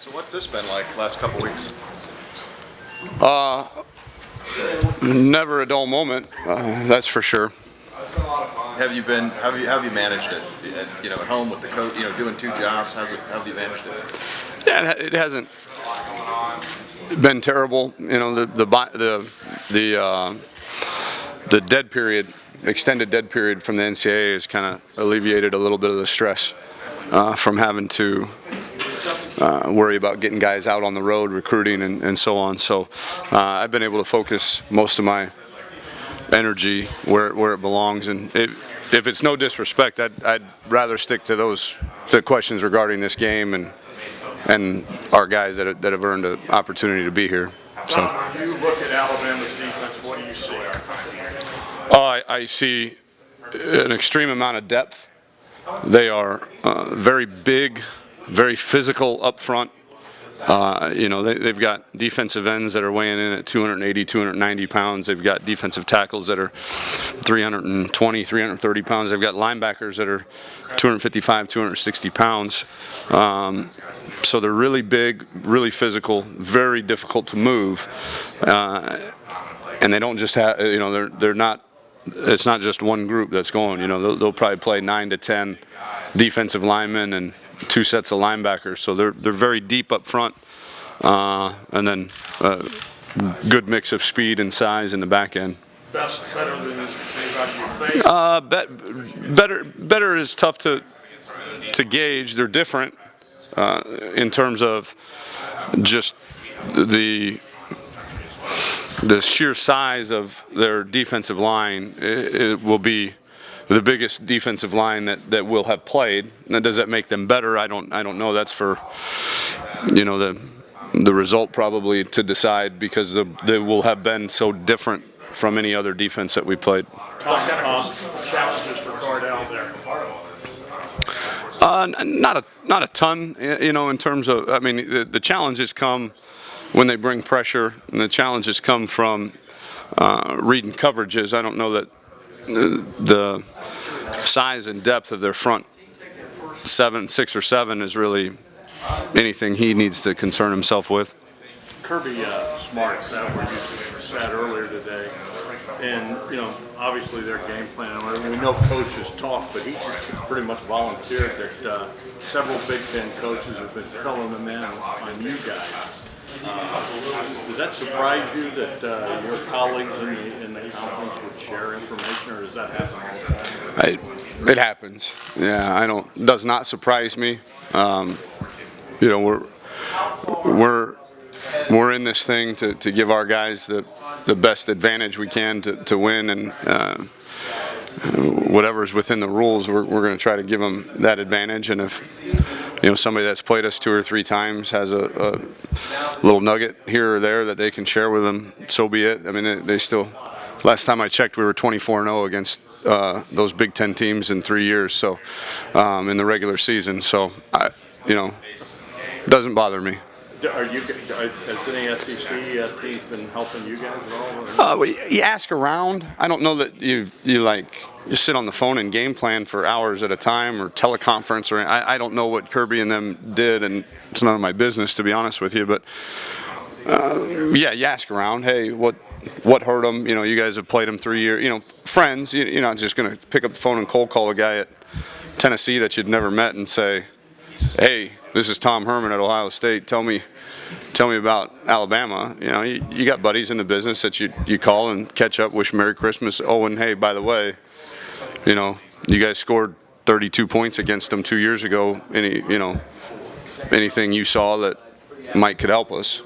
So what's this been like last couple weeks? Never a dull moment, that's for sure. Have you managed it? At home with the coach, doing two jobs. How have you managed it? Yeah, it hasn't been terrible. The dead period, extended dead period from the NCAA has kind of alleviated a little bit of the stress from having to worry about getting guys out on the road, recruiting, and so on. So I've been able to focus most of my energy where it belongs. And if it's no disrespect, I'd rather stick to the questions regarding this game and our guys that have earned an opportunity to be here. So. When you look at Alabama's defense, what do you see? I see an extreme amount of depth. They are very big, very physical up front. They've got defensive ends that are weighing in at 280, 290 pounds. They've got defensive tackles that are 320, 330 pounds. They've got linebackers that are 255, 260 pounds. So they're really big, really physical, very difficult to move. And they don't just have, they're not, it's not just one group that's going. They'll probably play 9 to 10 defensive linemen and 2 sets of linebackers. So they're very deep up front, and then good mix of speed and size in the back end. Better than anybody you face? Better is tough to gauge. They're different in terms of just the sheer size of their defensive line. It will be the biggest defensive line that will have played. Now, does that make them better? I don't know. That's for the result probably to decide, because they will have been so different from any other defense that we played. What kind of challenges for Cardell there? Not a ton, in terms of, the challenges come when they bring pressure, and the challenges come from reading coverages. I don't know that the size and depth of their front 6 or 7 is really anything he needs to concern himself with. Kirby Smart sat earlier today, and obviously their game plan. We know coaches talk, but he pretty much volunteered that several Big Ten coaches have been filling them in on you guys. Does that surprise you that your colleagues in the conference would share information, or does that happen all the time? It happens. Yeah, does not surprise me. We're in this thing to give our guys the best advantage we can to win, and whatever's within the rules, we're going to try to give them that advantage. And if somebody that's played us 2 or 3 times has a little nugget here or there that they can share with them, so be it. They still. Last time I checked, we were 24-0 against those Big Ten teams in 3 years. So in the regular season, so doesn't bother me. Has any SEC teams been helping you guys at all? Well, you ask around. I don't know that you sit on the phone and game plan for hours at a time, or teleconference, or I don't know what Kirby and them did, and it's none of my business, to be honest with you. But you ask around. Hey, what hurt them? You guys have played them 3 years. Friends. You're not just going to pick up the phone and cold call a guy at Tennessee that you'd never met and say, "Hey, this is Tom Herman at Ohio State. Tell me about Alabama." You got buddies in the business that you call and catch up, wish Merry Christmas. Oh, and hey, by the way, you guys scored 32 points against them 2 years ago. Anything you saw that could help us.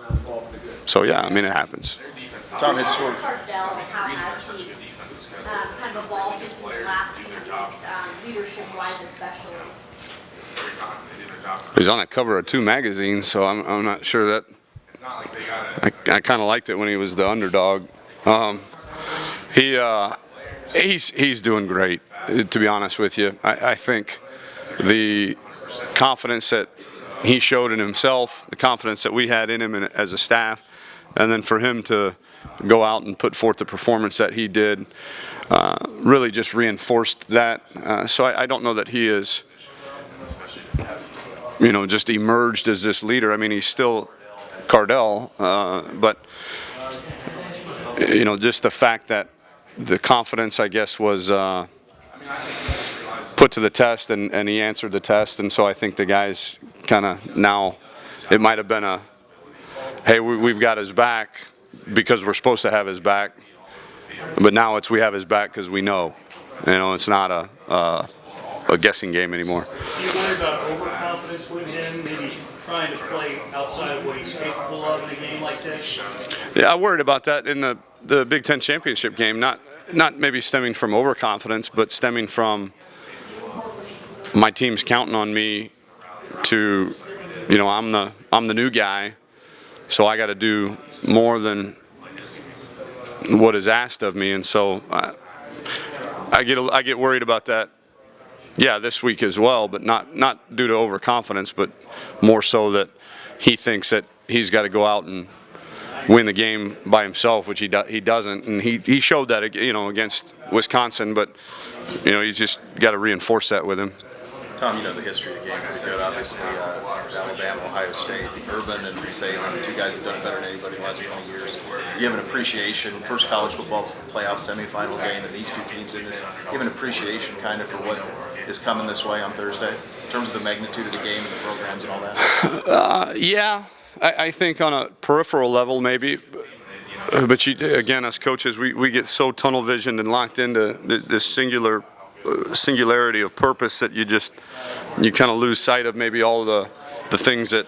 So it happens. Tom, his story. Cardell, how has he kind of evolved just in the last few weeks, leadership-wise especially? He's on the cover of 2 magazines, so I'm not sure that. I kind of liked it when he was the underdog. He's doing great, to be honest with you. I think the confidence that he showed in himself, the confidence that we had in him as a staff, and then for him to go out and put forth the performance that he did, really just reinforced that. So I don't know that he is just emerged as this leader. I mean, he's still Cardell, but just the fact that the confidence, I guess, was put to the test, and he answered the test, and so I think the guys kind of now, it might have been a, hey, we've got his back because we're supposed to have his back, but now it's we have his back because we know. It's not a guessing game anymore. Do you worry about overconfidence with him, maybe trying to play outside of what he's capable of in a game like this? Yeah, I worried about that in the Big Ten championship game. Not maybe stemming from overconfidence, but stemming from my team's counting on me to, I'm the new guy, so I got to do more than what is asked of me, and so I get worried about that. Yeah, this week as well, but not due to overconfidence, but more so that he thinks that he's got to go out and win the game by himself, which he doesn't, and he showed that against Wisconsin, but he's just got to reinforce that with him. Tom, the history of the game is good. Obviously, Alabama, Ohio State, Herman and Salem, two guys who've done better than anybody in the last 20 years. You have an appreciation, first college football playoff semifinal game, and these two teams in this. You have an appreciation kind of for what is coming this way on Thursday, in terms of the magnitude of the game and the programs and all that? Yeah, I think on a peripheral level maybe, but again, as coaches, we get so tunnel visioned and locked into this singularity of purpose that you kind of lose sight of maybe all the things that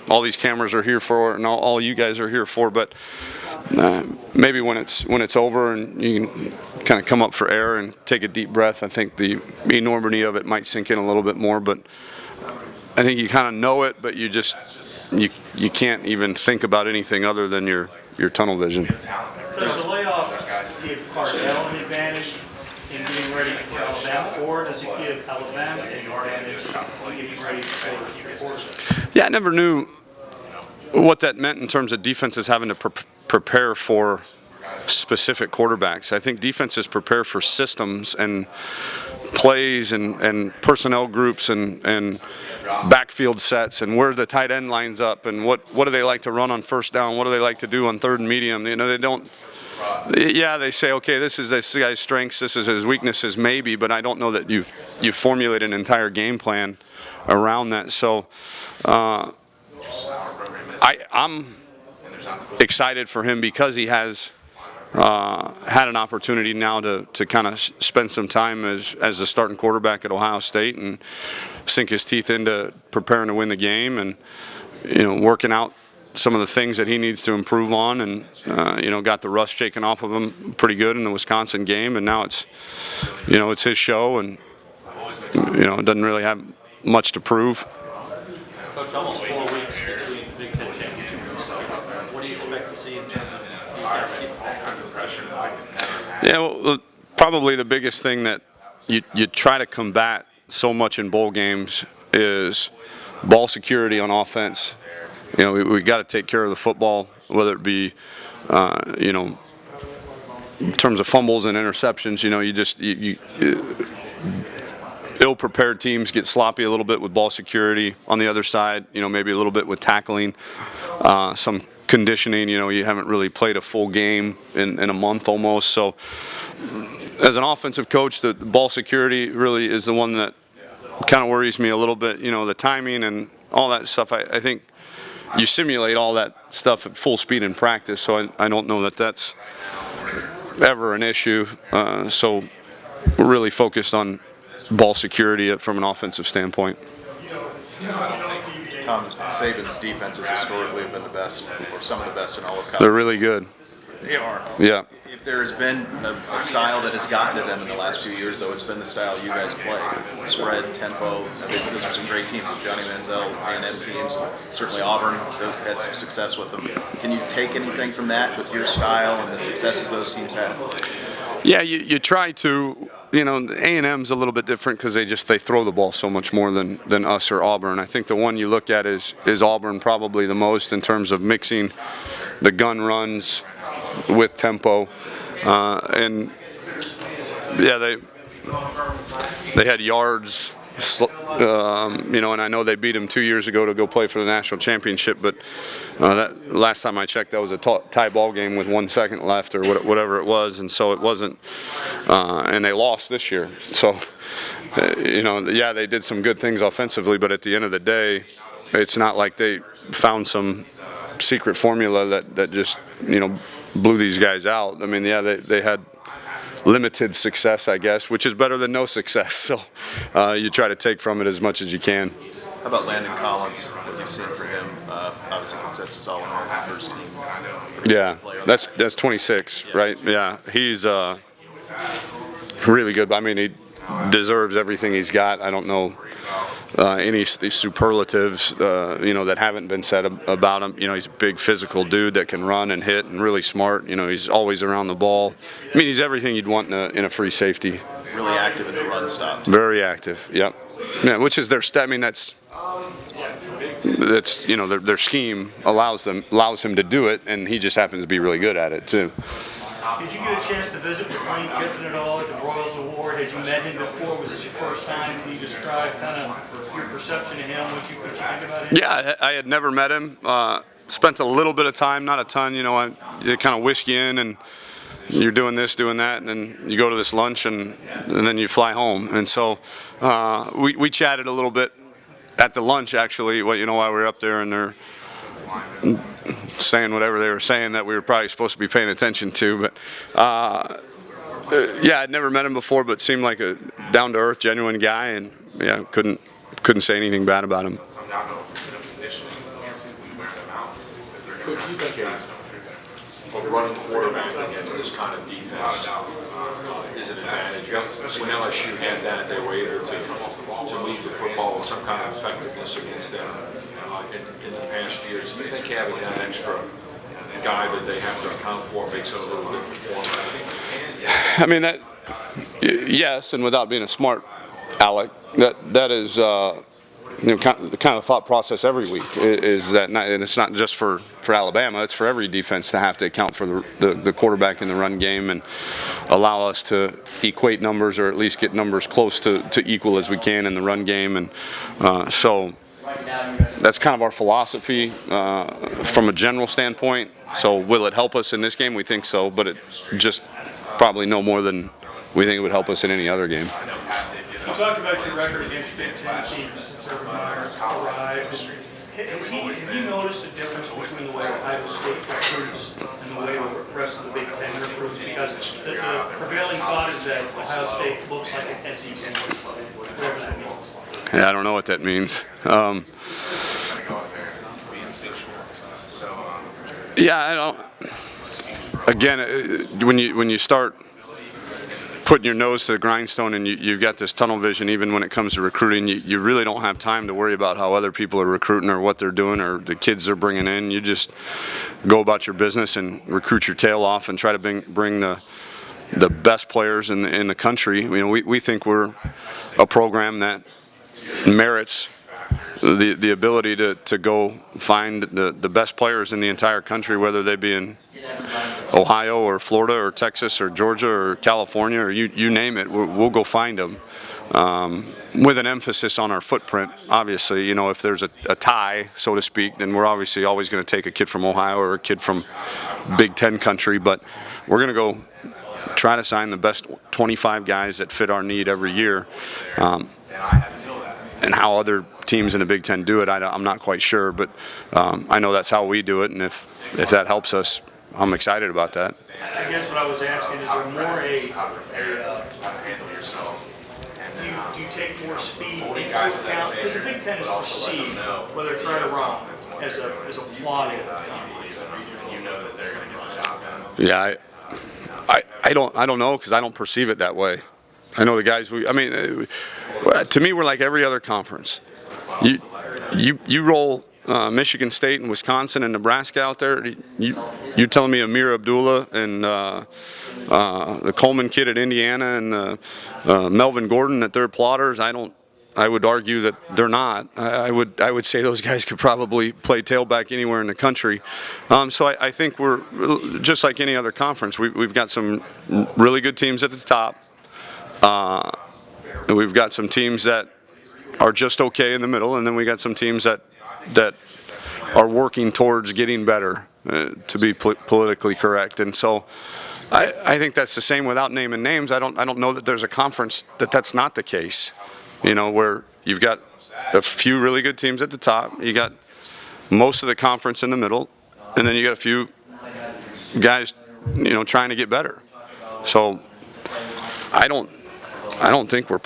all these cameras are here for and all you guys are here for. But maybe when it's over and you can kind of come up for air and take a deep breath, I think the enormity of it might sink in a little bit more. But I think you kind of know it, but you can't even think about anything other than your tunnel vision. Does the layoff give Cardell an advantage in getting ready for Alabama, or does it give Alabama an advantage in getting ready for Georgia? Yeah, I never knew what that meant in terms of defenses having to prepare for specific quarterbacks. I think defenses prepare for systems and plays and personnel groups and backfield sets and where the tight end lines up and what do they like to run on first down, what do they like to do on third and medium. They don't. Yeah, they say, okay, this is this guy's strengths, this is his weaknesses, maybe, but I don't know that you've formulated an entire game plan around that. So I'm excited for him because he has had an opportunity now to kind of spend some time as the starting quarterback at Ohio State and sink his teeth into preparing to win the game and working out some of the things that he needs to improve on, and got the rust shaken off of him pretty good in the Wisconsin game, and now it's his show, and it doesn't really have much to prove. Coach, almost 4 weeks between Big Ten championships. What do you expect to see in terms of these guys getting all kinds of pressure? Yeah, well, probably the biggest thing that you try to combat so much in bowl games is ball security on offense. We got to take care of the football, whether it be, in terms of fumbles and interceptions. Ill-prepared teams get sloppy a little bit with ball security. On the other side, maybe a little bit with tackling, some conditioning. You haven't really played a full game in a month almost. So, as an offensive coach, the ball security really is the one that kind of worries me a little bit. The timing and all that stuff. I think you simulate all that stuff at full speed in practice, so I don't know that that's ever an issue. So we're really focused on ball security from an offensive standpoint. Tom, Saban's defenses historically have been the best, or some of the best in all of college. They're really good. They are. Yeah. If there has been a style that has gotten to them in the last few years, though, it's been the style you guys play. Spread, tempo. Those are some great teams with Johnny Manziel, A&M teams. Certainly Auburn had some success with them. Can you take anything from that with your style and the successes those teams had? Yeah, you try to. A&M's a little bit different because they throw the ball so much more than us or Auburn. I think the one you look at is Auburn probably the most in terms of mixing the gun runs with tempo, and yeah, they had yards You know, and I know they beat them 2 years ago to go play for the national championship, but that last time I checked, that was a tie ball game with 1 second left or whatever it was, and so it wasn't. And they lost this year, so you know, yeah, they did some good things offensively, but at the end of the day, it's not like they found some secret formula that just, you know, blew these guys out. I mean, yeah, they had limited success, I guess, which is better than no success. So you try to take from it as much as you can. How about Landon Collins? What you've seen for him? Obviously, consensus all in all, first team. Yeah, that's 26, right? Yeah, he's really good. I mean, he deserves everything he's got. I don't know any superlatives, you know, that haven't been said about him. You know, he's a big physical dude that can run and hit and really smart. You know, he's always around the ball. I mean, he's everything you'd want in a free safety. Really active in the run stop. Very active. Yep. Yeah, which is their. I mean, that's you know, their scheme allows him to do it, and he just happens to be really good at it too. Did you get a chance to visit with Lane Kiffin at all at the Royals Award? Had you met him before? Was this your first time? Can you describe kind of your perception of him, what you think about him? Yeah, I had never met him. Spent a little bit of time, not a ton. You know, they kind of whisk you in, and you're doing this, doing that, and then you go to this lunch, and then you fly home. And so we chatted a little bit at the lunch, actually. You know, while we were up there, and they're saying whatever they were saying that we were probably supposed to be paying attention to, but yeah, I'd never met him before, but seemed like a down-to-earth, genuine guy, and yeah, couldn't say anything bad about him. Could you think a running quarterback against this kind of defense is an advantage? When LSU had that, they were able to lead the football with some kind of effectiveness against them in the past years. Do you think having that extra guy that they have to account for makes it a little different for them? I mean, that, yes, and without being a smart aleck, that is you know, the kind of thought process every week is that, and it's not just for Alabama, it's for every defense to have to account for the quarterback in the run game and allow us to equate numbers or at least get numbers close to equal as we can in the run game. And so that's kind of our philosophy from a general standpoint. So will it help us in this game? We think so, but it just probably no more than we think it would help us in any other game. You talked about your record against Big Ten teams since Urban Meyer arrived. Have you noticed a difference between the way Ohio State recruits and the way the rest of the Big Ten recruits? Because the prevailing thought is that Ohio State looks like an SEC, whatever that means. Yeah, I don't know what that means. Yeah, I don't. Again, when you start putting your nose to the grindstone and you've got this tunnel vision, even when it comes to recruiting, you really don't have time to worry about how other people are recruiting or what they're doing or the kids they're bringing in. You just go about your business and recruit your tail off and try to bring the best players in the country. You know, we think we're a program that merits the ability to go find the best players in the entire country, whether they be in Ohio or Florida or Texas or Georgia or California or you name it. We'll go find them with an emphasis on our footprint. Obviously, you know, if there's a tie, so to speak, then we're obviously always going to take a kid from Ohio or a kid from Big Ten country, but we're going to go try to sign the best 25 guys that fit our need every year. And how other teams in the Big Ten do it, I'm not quite sure, but I know that's how we do it, and if that helps us, I'm excited about that. I guess what I was asking, is there more do you take more speed into account? Because the Big Ten is perceived, whether it's right or wrong, as a plodding conference. Yeah, I don't know, because I don't perceive it that way. I know the guys. To me, we're like every other conference. You roll Michigan State and Wisconsin and Nebraska out there. You're telling me Amir Abdullah and the Coleman kid at Indiana and Melvin Gordon that they're plotters? I would argue that they're not. I would say those guys could probably play tailback anywhere in the country. So I think we're just like any other conference. We've got some really good teams at the top. We've got some teams that are just okay in the middle, and then we got some teams that are working towards getting better, to be politically correct. And so I think that's the same without naming names. I don't know that there's a conference that's not the case, where you've got a few really good teams at the top, you got most of the conference in the middle, and then you got a few guys, trying to get better. So I don't think we're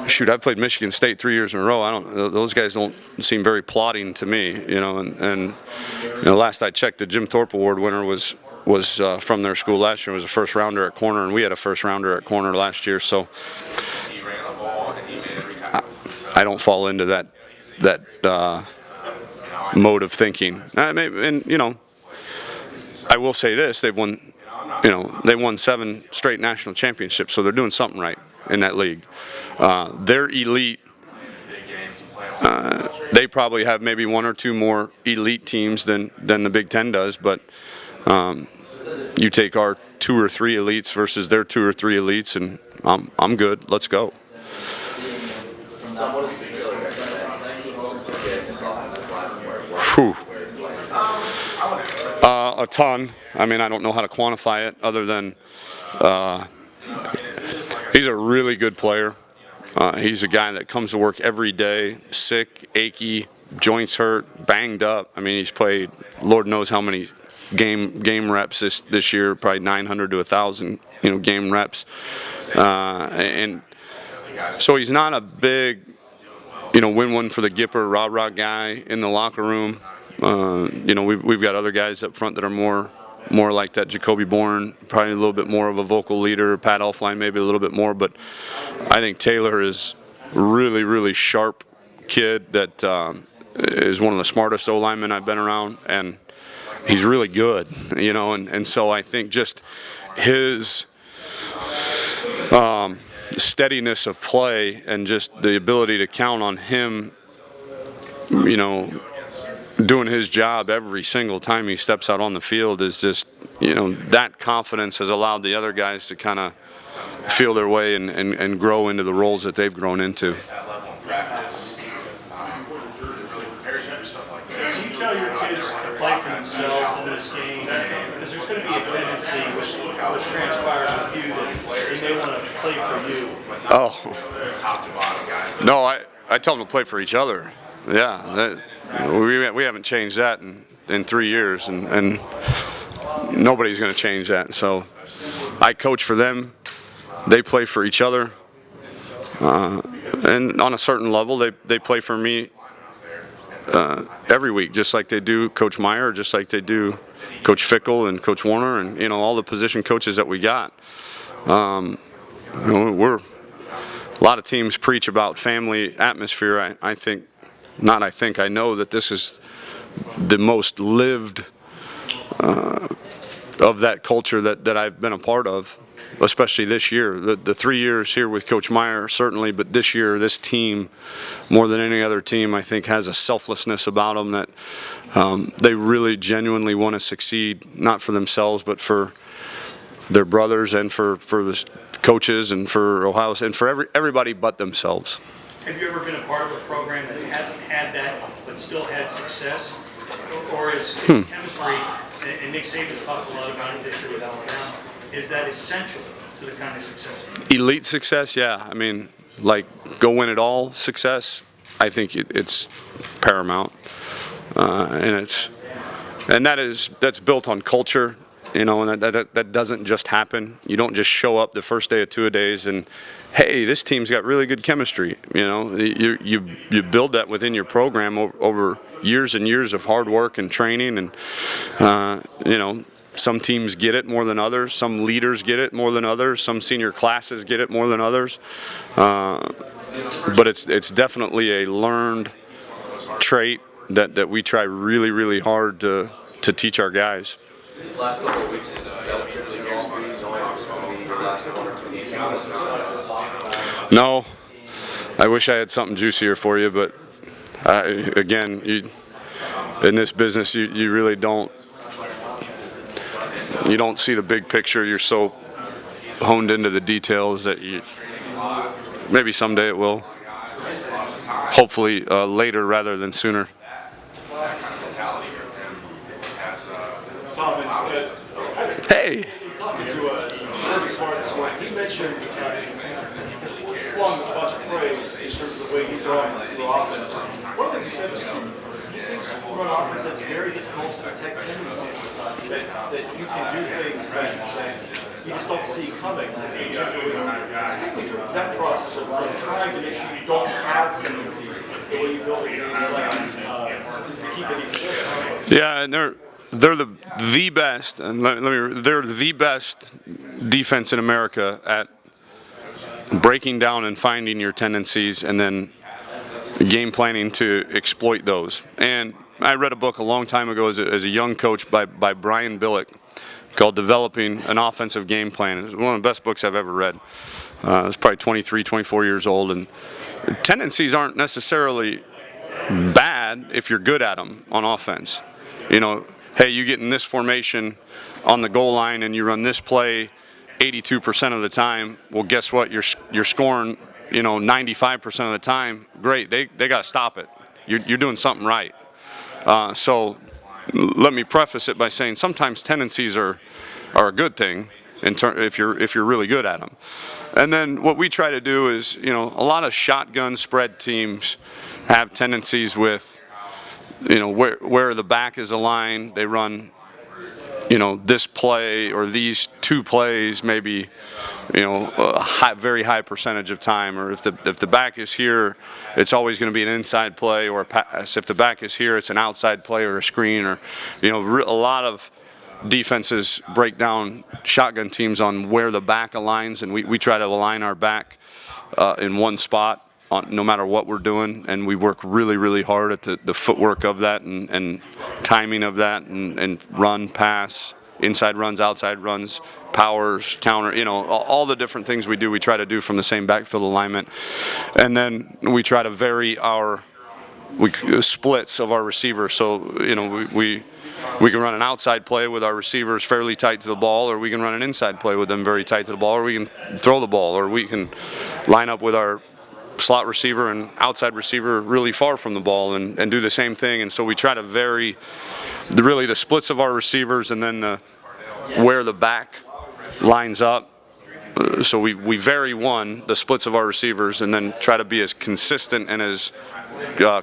shoot, I've played Michigan State 3 years in a row. Those guys don't seem very plodding to me, and last I checked, the Jim Thorpe Award winner was from their school last year. It was a first rounder at corner, and we had a first rounder at corner last year. So I don't fall into that mode of thinking. And I will say this: they won 7 straight national championships, so they're doing something right in that league. They're elite. They probably have maybe 1 or 2 more elite teams than the Big Ten does, but you take our 2 or 3 elites versus their 2 or 3 elites, and I'm good. Let's go. Whew. A ton. I don't know how to quantify it other than he's a really good player. He's a guy that comes to work every day, sick, achy, joints hurt, banged up. He's played Lord knows how many game reps this year, probably 900 to 1,000, game reps. And so he's not a big, win one for the Gipper, rah-rah guy in the locker room. We've got other guys up front that are more like that. Jacoby Bourne, probably a little bit more of a vocal leader. Pat Elflein, maybe a little bit more. But I think Taylor is really, really sharp kid that is one of the smartest O-linemen I've been around, and he's really good, and so I think just his steadiness of play and just the ability to count on him, doing his job every single time he steps out on the field is just, that confidence has allowed the other guys to kind of feel their way and grow into the roles that they've grown into. Do you tell your kids to play for themselves in this game? Because there's going to be a tendency with what's transpired with you that they may want to play for you. Oh. No, I tell them to play for each other. Yeah. We haven't changed that in 3 years, and nobody's going to change that. So I coach for them. They play for each other. And on a certain level, they play for me every week, just like they do Coach Meyer, just like they do Coach Fickle and Coach Warner, and all the position coaches that we got. A lot of teams preach about family atmosphere. I know that this is the most lived of that culture that I've been a part of, especially this year. The 3 years here with Coach Meyer, certainly, but this year, this team, more than any other team, I think has a selflessness about them that they really genuinely want to succeed, not for themselves, but for their brothers and for the coaches and for Ohio and for everybody but themselves. Have you ever been a part of a program that hasn't had that but still had success? Or is chemistry, and Nick Saban's talked a lot about it this year with Alabama, is that essential to the kind of success? Elite success, yeah. Go win it all success, I think it's paramount. And that's built on culture. And that doesn't just happen. You don't just show up the first day of two-a-days and, hey, this team's got really good chemistry. You build that within your program over years and years of hard work and training. And some teams get it more than others. Some leaders get it more than others. Some senior classes get it more than others. But it's definitely a learned trait that we try really, really hard to teach our guys. These last couple of weeks, relatively long, knowing it's going to be the last 1 or 2 games. No, I wish I had something juicier for you, but again, in this business, you really don't. You don't see the big picture. You're so honed into the details that maybe someday it will. hopefully later rather than sooner. Hey. Talking to us, very smart this morning. He mentioned flung a bunch of praise in terms of the way he's running the offense. One of the things he said was he thinks run offense that's very difficult to protect tendencies, that you can do things that you just don't see coming. In terms of take me through that process of trying to make sure you don't have tendencies the way you build a game plan to keep it even. Yeah, and they're the best, and they're the best defense in America at breaking down and finding your tendencies and then game planning to exploit those. And I read a book a long time ago as a young coach by Brian Billick called Developing an Offensive Game Plan. It was one of the best books I've ever read. I was probably 23, 24 years old, and tendencies aren't necessarily bad if you're good at them on offense. You know, hey, you get in this formation on the goal line and you run this play 82% of the time. Well, guess what? You're scoring, 95% of the time. Great. They got to stop it. You're doing something right. So let me preface it by saying sometimes tendencies are a good thing if you're really good at them. And then what we try to do is, a lot of shotgun spread teams have tendencies with, where the back is aligned. They run, this play or these two plays maybe, very high percentage of time. Or if the back is here, it's always going to be an inside play or a pass. If the back is here, it's an outside play or a screen. Or, a lot of defenses break down shotgun teams on where the back aligns, and we try to align our back in one spot no matter what we're doing, and we work really, really hard at the footwork of that and timing of that and run, pass, inside runs, outside runs, powers, counter, all the different things we do, we try to do from the same backfield alignment. And then we try to vary our splits of our receivers. So, we can run an outside play with our receivers fairly tight to the ball, or we can run an inside play with them very tight to the ball, or we can throw the ball, or we can line up with our slot receiver and outside receiver really far from the ball and do the same thing. And so we try to vary the splits of our receivers and then where the back lines up. So we vary the splits of our receivers, and then try to be as consistent and as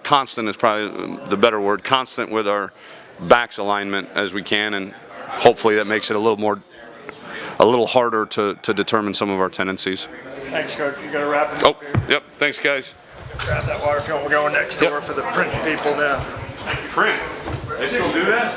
constant is probably the better word, constant with our backs alignment as we can, and hopefully that makes it a little harder to determine some of our tendencies. Thanks, Coach. You got to wrap it Oh, up here. yep. Thanks, guys. Grab that water film. We're going next door for the print people now. Print. They still do that?